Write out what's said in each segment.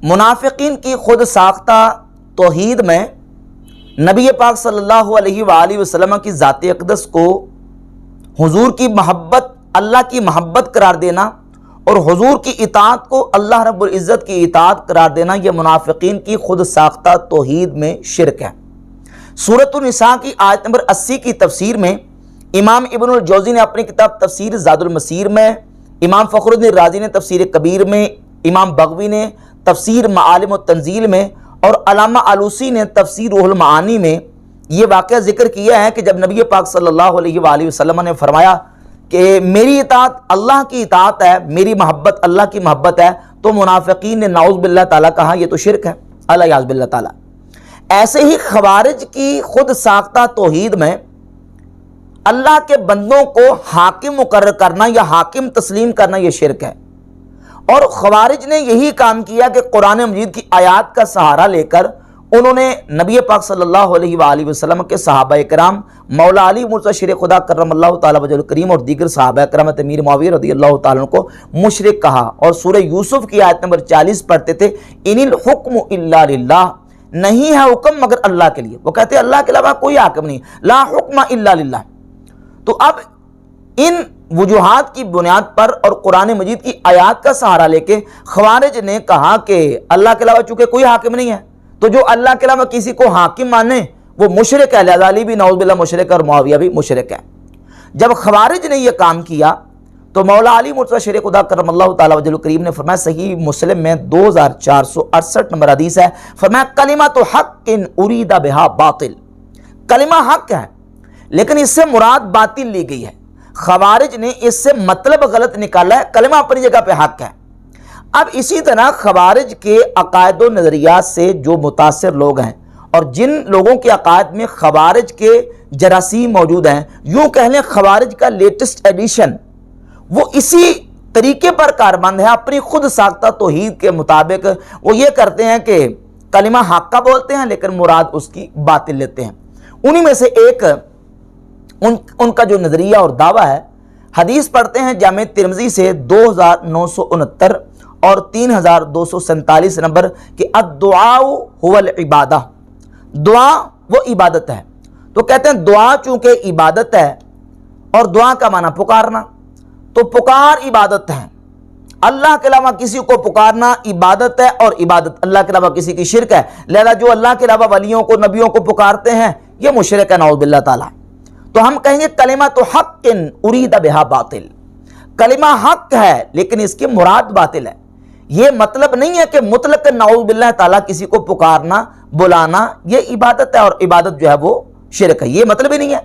منافقین کی خود ساختہ توحید میں نبی پاک صلی اللہ علیہ وآلہ وسلم کی ذات اقدس کو حضور کی محبت اللہ کی محبت قرار دینا اور حضور کی اطاعت کو اللہ رب العزت کی اطاعت قرار دینا، یہ منافقین کی خود ساختہ توحید میں شرک ہے۔ سورۃ النساء کی آیت نمبر 80 کی تفسیر میں امام ابن الجوزی نے اپنی کتاب تفسیر زاد المسیر میں، امام فخر الدین رازی نے تفسیر کبیر میں، امام بغوی نے تفسیر معالم التنزیل میں اور علامہ آلوسی نے تفسیر روح المعانی میں یہ واقعہ ذکر کیا ہے کہ جب نبی پاک صلی اللہ علیہ وآلہ وسلم نے فرمایا کہ میری اطاعت اللہ کی اطاعت ہے، میری محبت اللہ کی محبت ہے، تو منافقین نے نعوذ باللہ تعالیٰ کہا یہ تو شرک ہے، الیاذ باللہ تعالیٰ۔ ایسے ہی خوارج کی خود ساختہ توحید میں اللہ کے بندوں کو حاکم مقرر کرنا یا حاکم تسلیم کرنا یہ شرک ہے، اور خوارج نے یہی کام کیا کہ قرآن مجید کی آیات کا سہارا لے کر انہوں نے نبی پاک صلی اللہ علیہ وآلہ وسلم کے صحابہ کرام، مولا علی مرتضی شیر خدا کرم اللہ تعالیٰ وجہ الکریم اور دیگر صحابہ کرام امیر معاویہ رضی اللہ تعالیٰ عنہ کو مشرک کہا، اور سورہ یوسف کی آیت نمبر 40 پڑھتے تھے، ان الحکم الا للہ، نہیں ہے حکم مگر اللہ کے لیے۔ وہ کہتے ہیں اللہ کے علاوہ کوئی حاکم نہیں، لا حکم الا للہ۔ تو اب ان وجوہات کی بنیاد پر اور قرآن مجید کی آیات کا سہارا لے کے خوارج نے کہا کہ اللہ کے علاوہ چونکہ کوئی حاکم نہیں ہے تو جو اللہ کے علاوہ کسی کو حاکم مانے وہ مشرک ہے، لہذا علی بھی نعوذ باللہ مشرک ہے اور معاویہ بھی مشرک ہے۔ جب خوارج نے یہ کام کیا تو مولا علی مرتضی شیر خدا کرم اللہ تعالیٰ وجہ الکریم نے فرمایا، صحیح مسلم میں 2468 نمبر حدیث ہے، فرمایا کلمۃ حق ارید بہا باطل، کلمہ حق ہے لیکن اس سے مراد باطل لی گئی ہے۔ خوارج نے اس سے مطلب غلط نکالا ہے، کلمہ اپنی جگہ پہ حق ہے۔ اب اسی طرح خوارج کے عقائد و نظریات سے جو متاثر لوگ ہیں اور جن لوگوں کے عقائد میں خوارج کے جراثیم موجود ہیں، یوں کہہ لیں خوارج کا لیٹسٹ ایڈیشن وہ اسی طریقے پر کاربند ہے، اپنی خود ساختہ توحید کے مطابق وہ یہ کرتے ہیں کہ کلمہ حق کا بولتے ہیں لیکن مراد اس کی باطل لیتے ہیں۔ انہی میں سے ایک ان کا جو نظریہ اور دعویٰ ہے، حدیث پڑھتے ہیں جامع ترمذی سے 2969 اور 3247 نمبر کہ الدعاء هو العبادہ، دعا وہ عبادت ہے۔ تو کہتے ہیں دعا چونکہ عبادت ہے اور دعا کا معنی پکارنا، تو پکار عبادت ہے، اللہ کے علاوہ کسی کو پکارنا عبادت ہے اور عبادت اللہ کے علاوہ کسی کی شرک ہے، لہذا جو اللہ کے علاوہ ولیوں کو نبیوں کو پکارتے ہیں یہ مشرک ہے نعوذ باللہ تعالیٰ۔ تو ہم کہیں گے کلمۃ حق ارید بہا باطل، کلمہ حق ہے لیکن اس کی مراد باطل ہے۔ یہ مطلب نہیں ہے کہ مطلق نعوذ باللہ تعالیٰ کسی کو پکارنا بلانا یہ عبادت ہے اور عبادت جو ہے وہ شرک ہے، یہ مطلب ہی نہیں ہے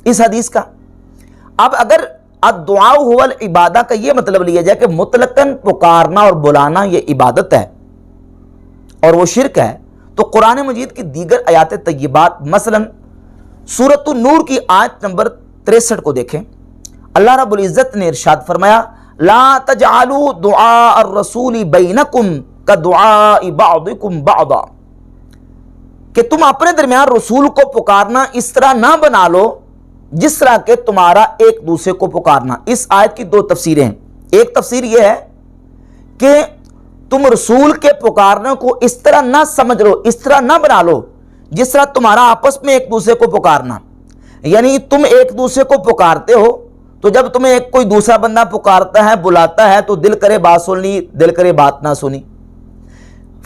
اس حدیث کا۔ اب اگر الدعاء هو العبادہ کا یہ مطلب لیا جائے کہ مطلقاً پکارنا اور بلانا یہ عبادت ہے اور وہ شرک ہے، تو قرآن مجید کی دیگر آیات طیبات مثلاً سورۃ النور کی آیت نمبر 63 کو دیکھیں، اللہ رب العزت نے ارشاد فرمایا لا تجعلوا دعاء الرسول بینکم کدعاء بعضکم بعضا، کہ تم اپنے درمیان رسول کو پکارنا اس طرح نہ بنا لو جس طرح کہ تمہارا ایک دوسرے کو پکارنا۔ اس آیت کی دو تفسیریں ہیں، ایک تفسیر یہ ہے کہ تم رسول کے پکارنے کو اس طرح نہ سمجھ لو، اس طرح نہ بنا لو جس طرح تمہارا آپس میں ایک دوسرے کو پکارنا، یعنی تم ایک دوسرے کو پکارتے ہو تو جب تمہیں ایک کوئی دوسرا بندہ پکارتا ہے بلاتا ہے تو دل کرے بات سن لی، دل کرے بات نہ سنی۔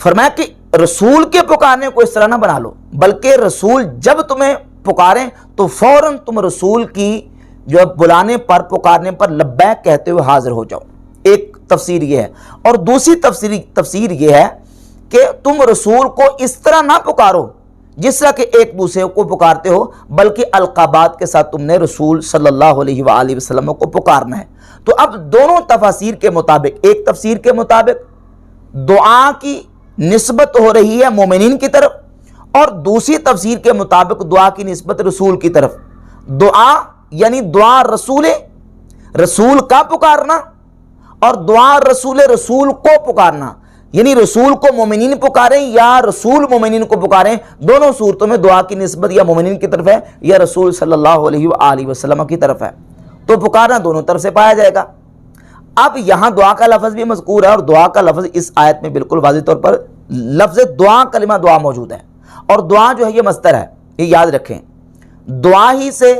فرمایا کہ رسول کے پکارنے کو اس طرح نہ بنا لو، بلکہ رسول جب تمہیں پکاریں تو فوراً تم رسول کی جو بلانے پر پکارنے پر لبیک کہتے ہوئے حاضر ہو جاؤ، ایک تفسیر یہ ہے۔ اور دوسری تفسیر یہ ہے کہ تم رسول کو اس طرح نہ پکارو جس طرح کہ ایک دوسرے کو پکارتے ہو، بلکہ القابات کے ساتھ تم نے رسول صلی اللہ علیہ وآلہ وسلم کو پکارنا ہے۔ تو اب دونوں تفاسیر کے مطابق، ایک تفسیر کے مطابق دعا کی نسبت ہو رہی ہے مومنین کی طرف، اور دوسری تفسیر کے مطابق دعا کی نسبت رسول کی طرف۔ دعا یعنی دعا رسول کا پکارنا، اور دعا رسول کو پکارنا، یعنی رسول کو مومنین پکاریں یا رسول مومنین کو پکاریں، دونوں صورتوں میں دعا کی نسبت یا مومنین کی طرف ہے یا رسول صلی اللہ علیہ وآلہ وسلم کی طرف ہے، تو پکارنا دونوں طرف سے پایا جائے گا۔ اب یہاں دعا کا لفظ بھی مذکور ہے اور دعا کا لفظ اس آیت میں بالکل واضح طور پر لفظ دعا کلمہ دعا موجود ہے، اور دعا جو ہے یہ مصدر ہے، یہ یاد رکھیں۔ دعا ہی سے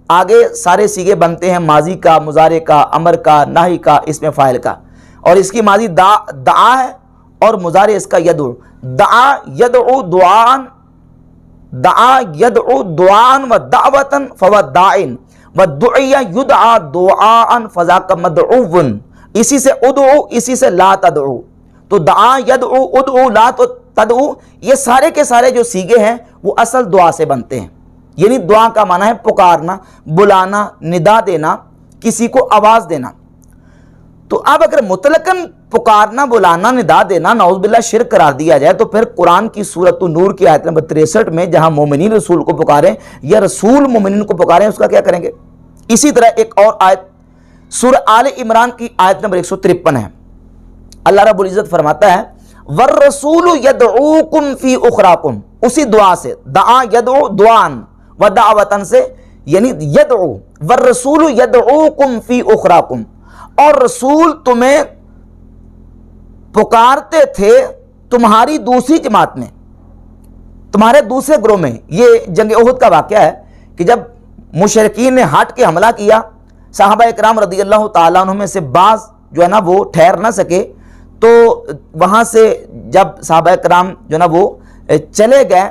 آگے سارے سیغے بنتے ہیں، ماضی کا، مضارع کا، امر کا، نہی کا، اسم فاعل کا، اور اس کی ماضی دعا ہے اور مضارع اس کا یدعو۔ دعا یدعو دعان، دعا یدعو دعان و دعوتن فهو داعن و دعی یدعا دعاء فذاک مدعو، اسی سے ادعو، اسی سے لا تدعو، تو دعا یدعو ادعو لا تدعو، یہ سارے کے سارے جو سیغے ہیں وہ اصل دعا سے بنتے ہیں، یعنی دعا کا معنی ہے پکارنا، بلانا، ندا دینا، کسی کو آواز دینا۔ تو اب اگر مطلقاً پکارنا، بلانا، ندا دینا نعوذ باللہ شرک قرار دیا جائے، تو پھر قرآن کی سورۃ النور کی آیت نمبر 63 میں جہاں مومنین رسول کو پکاریں یا رسول مومنین کو پکاریں، اس کا کیا کریں گے؟ اسی طرح ایک اور آیت سورہ آل عمران کی آیت نمبر 153 ہے، اللہ رب العزت فرماتا ہے وَالرَّسُولُ يَدْعُوكُمْ فِي أُخْرَاكُمْ، اسی دعا سے، دعا یدعو دعان و دعوتن سے، یعنی یدعو وَالرَّسُولُ يَدْعُوكُمْ فِي أُخْرَاكُمْ، اور رسول تمہیں پکارتے تھے تمہاری دوسری جماعت میں، تمہارے دوسرے گروہ میں۔ یہ جنگ احد کا واقعہ ہے کہ جب مشرکین نے ہٹ کے حملہ کیا، صحابہ اکرام رضی اللہ تعالیٰ عنہ میں سے بعض جو ہے نا وہ ٹھہر نہ سکے، تو وہاں سے جب صحابہ اکرام جو ہے نا وہ چلے گئے،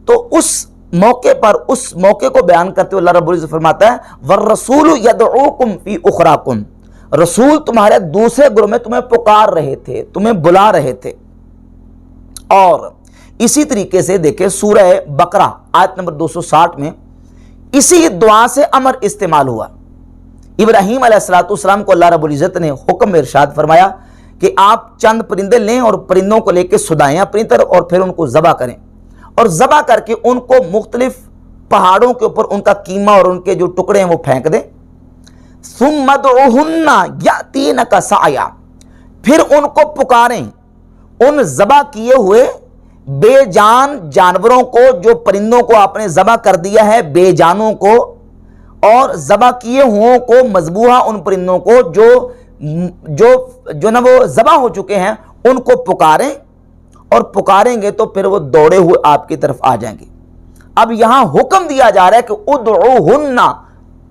تو اس موقع کو بیان کرتے ہوئے اللہ رب العزت فرماتا ہے وَالرَّسُولُ يَدْعُوكُمْ فِي أُخْرَاكُمْ، رسول تمہارے دوسرے گروہ میں تمہیں پکار رہے تھے، تمہیں بلا رہے تھے۔ اور اسی طریقے سے دیکھیں سورہ بقرہ آیت نمبر 260 میں اسی دعا سے امر استعمال ہوا۔ ابراہیم علیہ السلام کو اللہ رب العزت نے حکم ارشاد فرمایا کہ آپ چند پرندے لیں اور پرندوں کو لے کے سدائیں اپنی طرف، اور پھر ان کو ذبح کریں، اور ذبح کر کے ان کو مختلف پہاڑوں کے اوپر ان کا قیمہ اور ان کے جو ٹکڑے ہیں وہ پھینک دیں۔ ثم ادعوہن یأتینک سعیا، پھر ان کو پکاریں، ان ذبح کیے ہوئے بے جان جانوروں کو، جو پرندوں کو آپ نے ذبح کر دیا ہے، بے جانوں کو، اور ذبح کیے ہوں کو، مذبوحہ ان پرندوں کو جو نا وہ ذبح ہو چکے ہیں، ان کو پکاریں، اور پکاریں گے تو پھر وہ دوڑے ہوئے آپ کی طرف آ جائیں گے۔ اب یہاں حکم دیا جا رہا ہے کہ ادعوہن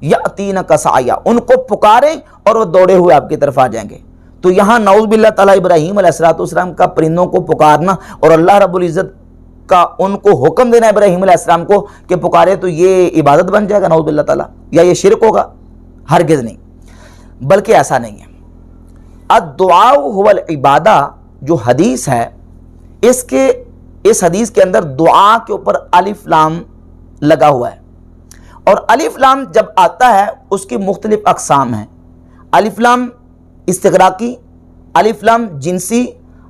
یأتینک سعیا، ان کو پکاریں اور وہ دوڑے ہوئے آپ کی طرف آ جائیں گے۔ تو یہاں نعوذ باللہ تعالیٰ ابراہیم علیہ السلام کا پرندوں کو پکارنا اور اللہ رب العزت کا ان کو حکم دینا ابراہیم علیہ السلام کو کہ پکارے، تو یہ عبادت بن جائے گا نعوذ باللہ تعالیٰ، یا یہ شرک ہوگا؟ ہرگز نہیں، بلکہ ایسا نہیں ہے۔ الدعاء هو العبادہ جو حدیث ہے، اس حدیث کے اندر دعا کے اوپر الف لام لگا ہوا ہے، اور الف لام جب آتا ہے اس کی مختلف اقسام ہیں۔ الف لام استغراقی، الف لام جنسی،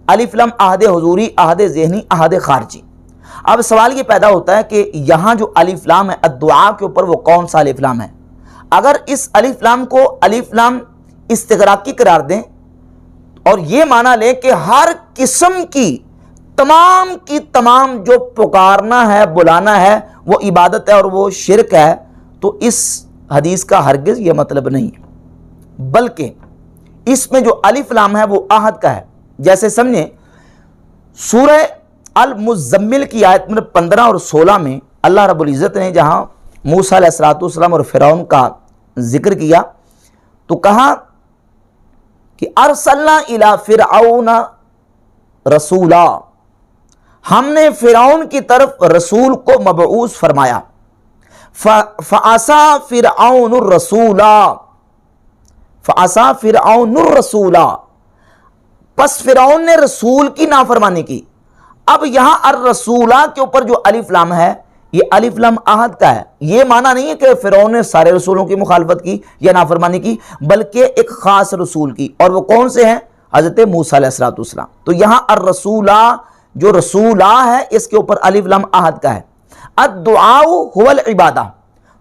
الف لام عہد حضوری، عہد ذہنی، عہد خارجی۔ اب سوال یہ پیدا ہوتا ہے کہ یہاں جو الف لام ہے الدعاء کے اوپر، وہ کون سا الف لام ہے؟ اگر اس الف لام کو الف لام استغراقی قرار دیں اور یہ معنی لیں کہ ہر قسم کی تمام جو پکارنا ہے، بلانا ہے، وہ عبادت ہے اور وہ شرک ہے، تو اس حدیث کا ہرگز یہ مطلب نہیں ہے، بلکہ اس میں جو الف لام ہے وہ عہد کا ہے۔ جیسے سمجھیں سورہ المزمل کی آیت نمبر 15 اور 16 میں اللہ رب العزت نے جہاں موسیٰ علیہ السلام اور فرعون کا ذکر کیا، تو کہا کہ ارسلنا الی فرعون رسولا، ہم نے فرعون کی طرف رسول کو مبعوث فرمایا۔ فعصى فرعون الرسول، فعصى فرعون الرسول، پس فرعون نے رسول کی نافرمانی کی۔ اب یہاں الرسولہ کے اوپر جو الف لام ہے، یہ الف لام عہد کا ہے۔ یہ معنی نہیں ہے کہ فرعون نے سارے رسولوں کی مخالفت کی یا نافرمانی کی، بلکہ ایک خاص رسول کی، اور وہ کون سے ہیں؟ حضرت موسیٰ علیہ السلام۔ تو یہاں الرسولہ جو رسولہ ہے، اس کے اوپر الف لام عہد کا ہے۔ الدعاء هو العبادہ،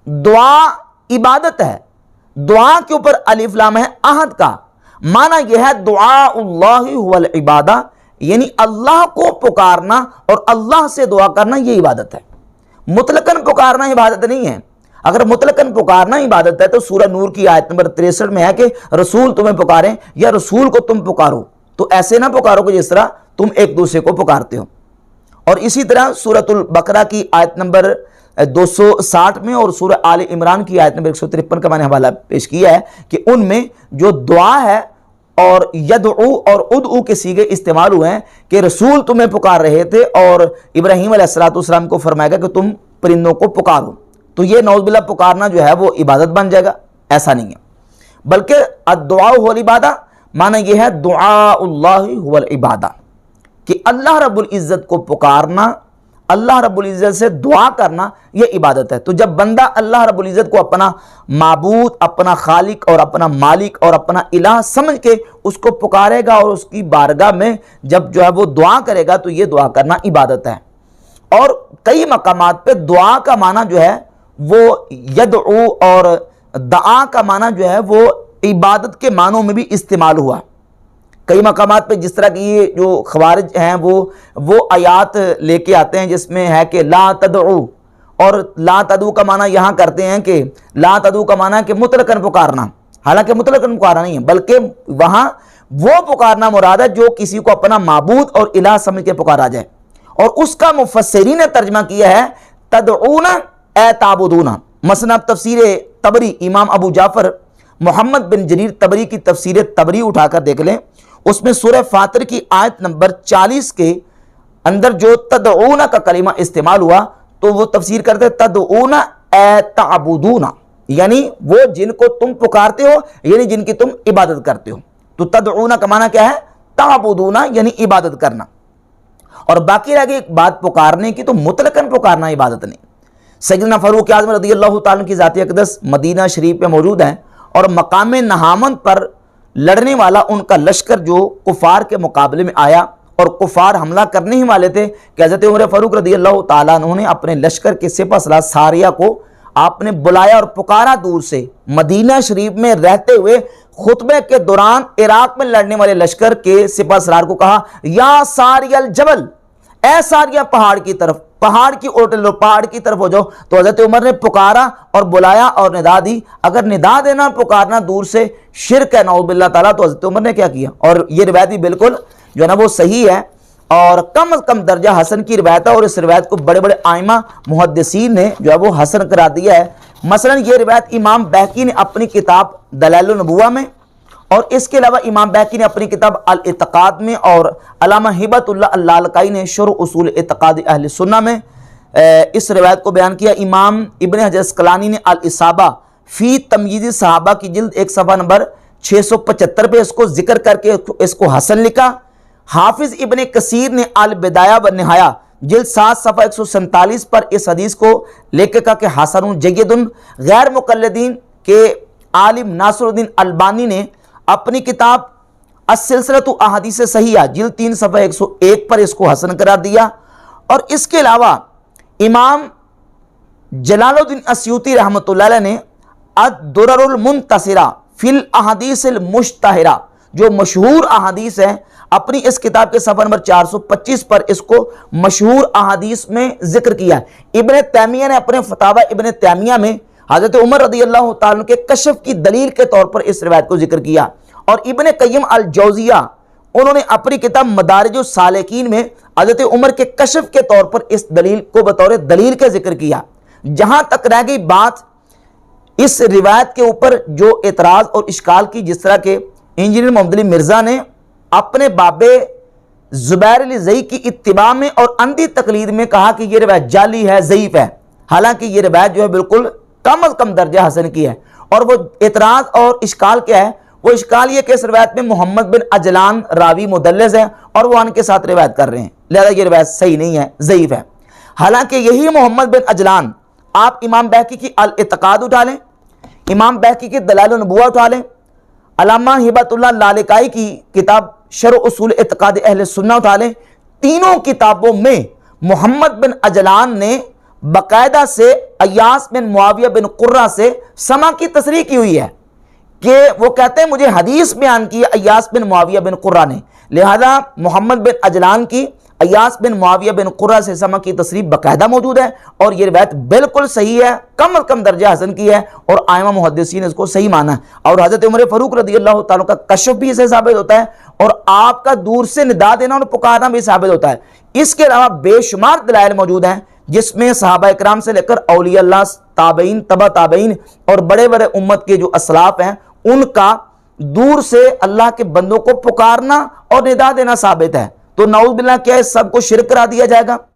دعا عبادت ہے، دعا کے اوپر الف لام ہے عہد کا۔ معنی یہ ہے دعاء اللہ هو العبادہ، یعنی اللہ کو پکارنا اور اللہ سے دعا کرنا، یہ عبادت ہے۔ مطلقاً پکارنا عبادت نہیں ہے۔ اگر مطلقاً پکارنا عبادت ہے تو سورہ نور کی آیت نمبر 63 میں ہے کہ رسول تمہیں پکاریں یا رسول کو تم پکارو، تو ایسے نہ پکارو کہ جس طرح تم ایک دوسرے کو پکارتے ہو۔ اور اسی طرح سورۃ البقرہ کی آیت نمبر 260 میں اور سورہ آل عمران کی آیت نمبر 153 کا میں نے حوالہ پیش کیا ہے کہ ان میں جو دعا ہے اور یدعو اور ادعو کے صیغے استعمال ہوئے ہیں کہ رسول تمہیں پکار رہے تھے اور ابراہیم علیہ السلام کو فرمائے گا کہ تم پرندوں کو پکارو، تو یہ نعوذ باللہ پکارنا جو ہے وہ عبادت بن جائے گا، ایسا نہیں ہے، بلکہ الدعاء هو العبادہ، معنی یہ ہے دعاء اللہ هو العبادہ، کہ اللہ رب العزت کو پکارنا، اللہ رب العزت سے دعا کرنا یہ عبادت ہے۔ تو جب بندہ اللہ رب العزت کو اپنا معبود، اپنا خالق اور اپنا مالک اور اپنا الہ سمجھ کے اس کو پکارے گا اور اس کی بارگاہ میں جب جو ہے وہ دعا کرے گا تو یہ دعا کرنا عبادت ہے۔ اور کئی مقامات پہ دعا کا معنی جو ہے وہ یدعو اور دعا کا معنی جو ہے وہ عبادت کے معنوں میں بھی استعمال ہوا۔ کئی مقامات پہ جس طرح کی یہ جو خوارج ہیں وہ آیات لے کے آتے ہیں جس میں ہے کہ لا تدعو، اور لا تدعو کا معنی یہاں کرتے ہیں کہ لا تدعو کا معنی ہے کہ مطلقاً پکارنا، حالانکہ مطلقاً پکارنا نہیں ہے، بلکہ وہاں وہ پکارنا مراد ہے جو کسی کو اپنا معبود اور الہ سمجھ کے پکارا جائے، اور اس کا مفسرین نے ترجمہ کیا ہے تدعون اے تعبدون۔ مثلا تفسیر طبری، امام ابو جعفر محمد بن جریر طبری کی تفسیر طبری اٹھا کر دیکھ لیں، اس میں سورہ فاطر کی آیت نمبر 40 کے اندر جو تدعون کا کلمہ استعمال ہوا تو وہ تفسیر کرتے تدعون اے تعبدون، یعنی وہ جن کو تم پکارتے ہو، یعنی جن کی تم عبادت کرتے ہو۔ تو تدعون کا معنی کیا ہے؟ تعبدون، یعنی عبادت کرنا۔ اور باقی رہ گئی ایک بات پکارنے کی، تو مطلقاً پکارنا عبادت نہیں۔ سیدنا فاروق اعظم رضی اللہ تعالیٰ کی ذات اقدس مدینہ شریف میں موجود ہیں، اور مقام نہامند پر لڑنے والا ان کا لشکر جو کفار کے مقابلے میں آیا، اور کفار حملہ کرنے ہی والے تھے کہ حضرت عمر فاروق رضی اللہ تعالیٰ عنہ نے اپنے لشکر کے سپہ سالار ساریہ کو آپ نے بلایا اور پکارا دور سے، مدینہ شریف میں رہتے ہوئے خطبے کے دوران عراق میں لڑنے والے لشکر کے سپہ سالار کو کہا یا ساریہ الجبل، اے ساریہ پہاڑ کی طرف، پہاڑ کی اوٹ لو، پہاڑ کی طرف ہو جاؤ۔ تو حضرت عمر نے پکارا اور بلایا اور ندا دی۔ اگر ندا دینا پکارنا دور سے شرک ہے نعوذ باللہ تعالیٰ، تو حضرت عمر نے کیا کیا؟ اور یہ روایت بھی بالکل جو ہے نا وہ صحیح ہے اور کم از کم درجہ حسن کی روایت ہے، اور اس روایت کو بڑے بڑے آئمہ محدثین نے جو ہے وہ حسن کرا دیا ہے۔ مثلا یہ روایت امام بہقی نے اپنی کتاب دلائل النبوہ میں، اور اس کے علاوہ امام بہقی نے اپنی کتاب الاعتقاد میں، اور علامہ ہبۃ اللہ اللالکائی نے شرح اصول اعتقاد اہل سنہ میں اس روایت کو بیان کیا۔ امام ابن حجر اسقلانی نے الاصابہ فی تمییز صحابہ کی جلد 1 صفحہ نمبر 675 پہ اس کو ذکر کر کے اس کو حسن لکھا۔ حافظ ابن کثیر نے البدایہ والنہایہ جلد 7 صفحہ 147 پر اس حدیث کو لے کے کہا کہ حسن جید۔ غیر مقلدین کے عالم ناصر الدین البانی نے اپنی کتاب السلسلۃ احادیث صحیحہ جلد 3 صفحہ 101 پر اس کو حسن قرار دیا۔ اور اس کے علاوہ امام جلال الدین اسیوطی رحمۃ اللہ علیہ نے الدرر المنتصرہ فی الاحادیث المشتہرہ، جو مشہور احادیث ہیں، اپنی اس کتاب کے صفحہ نمبر 425 پر اس کو مشہور احادیث میں ذکر کیا۔ ابن تیمیہ نے اپنے فتاوی ابن تیمیہ میں حضرت عمر رضی اللہ تعالیٰ کے کشف کی دلیل کے طور پر اس روایت کو ذکر کیا۔ اور ابن قیم الجوزیہ انہوں نے اپنی کتاب مدارج السالکین میں حضرت عمر کے کشف کے طور پر اس دلیل کو بطور دلیل کے ذکر کیا۔ جہاں تک رہ گئی بات اس روایت کے اوپر جو اعتراض اور اشکال کی، جس طرح کے انجینئر محمد علی مرزا نے اپنے باب زبیر علی زئی کی اتباع میں اور اندھی تقلید میں کہا کہ یہ روایت جعلی ہے، ضعیف ہے، حالانکہ یہ روایت جو ہے بالکل کم از کم درجہ حسن کی ہے۔ اور وہ اعتراض اور اشکال کیا ہے؟ وہ اشکال یہ کہ اس روایت میں محمد بن عجلان راوی مدلس ہے اور وہ ان کے ساتھ روایت کر رہے ہیں، لہذا یہ روایت صحیح نہیں ہے، ضعیف ہے۔ حالانکہ یہی محمد بن عجلان، آپ امام بہقی کی الاعتقاد اٹھا لیں، امام بہقی کی دلائل النبوہ اٹھا لیں، علامہ ہبۃ اللہ اللالکائی کی کتاب شرح اصول اعتقاد اہل سنہ اٹھا لیں، تینوں کتابوں میں محمد بن عجلان نے باقاعدہ سے ایاس بن معاویہ بن قرہ سے سماع کی تصریح کی ہوئی ہے کہ وہ کہتے ہیں مجھے حدیث بیان کی ایاس بن معاویہ بن قرہ نے، لہذا محمد بن عجلان کی ایاس بن معاویہ بن قرہ سے سما کی تصریح باقاعدہ موجود ہے اور یہ روایت بالکل صحیح ہے، کم از کم درجہ حسن کی ہے، اور ائمہ محدثین نے اس کو صحیح مانا ہے۔ اور حضرت عمر فاروق رضی اللہ تعالیٰ کا کشف بھی اسے ثابت ہوتا ہے، اور آپ کا دور سے ندا دینا اور پکارنا بھی ثابت ہوتا ہے۔ اس کے علاوہ بے شمار دلائل موجود ہیں جس میں صحابہ اکرام سے لے کر اولیاء اللہ، تابعین، تبع تابعین اور بڑے بڑے امت کے جو اسلاف ہیں ان کا دور سے اللہ کے بندوں کو پکارنا اور ندا دینا ثابت ہے۔ تو نعوذ باللہ کیا اس سب کو شرک کرا دیا جائے گا؟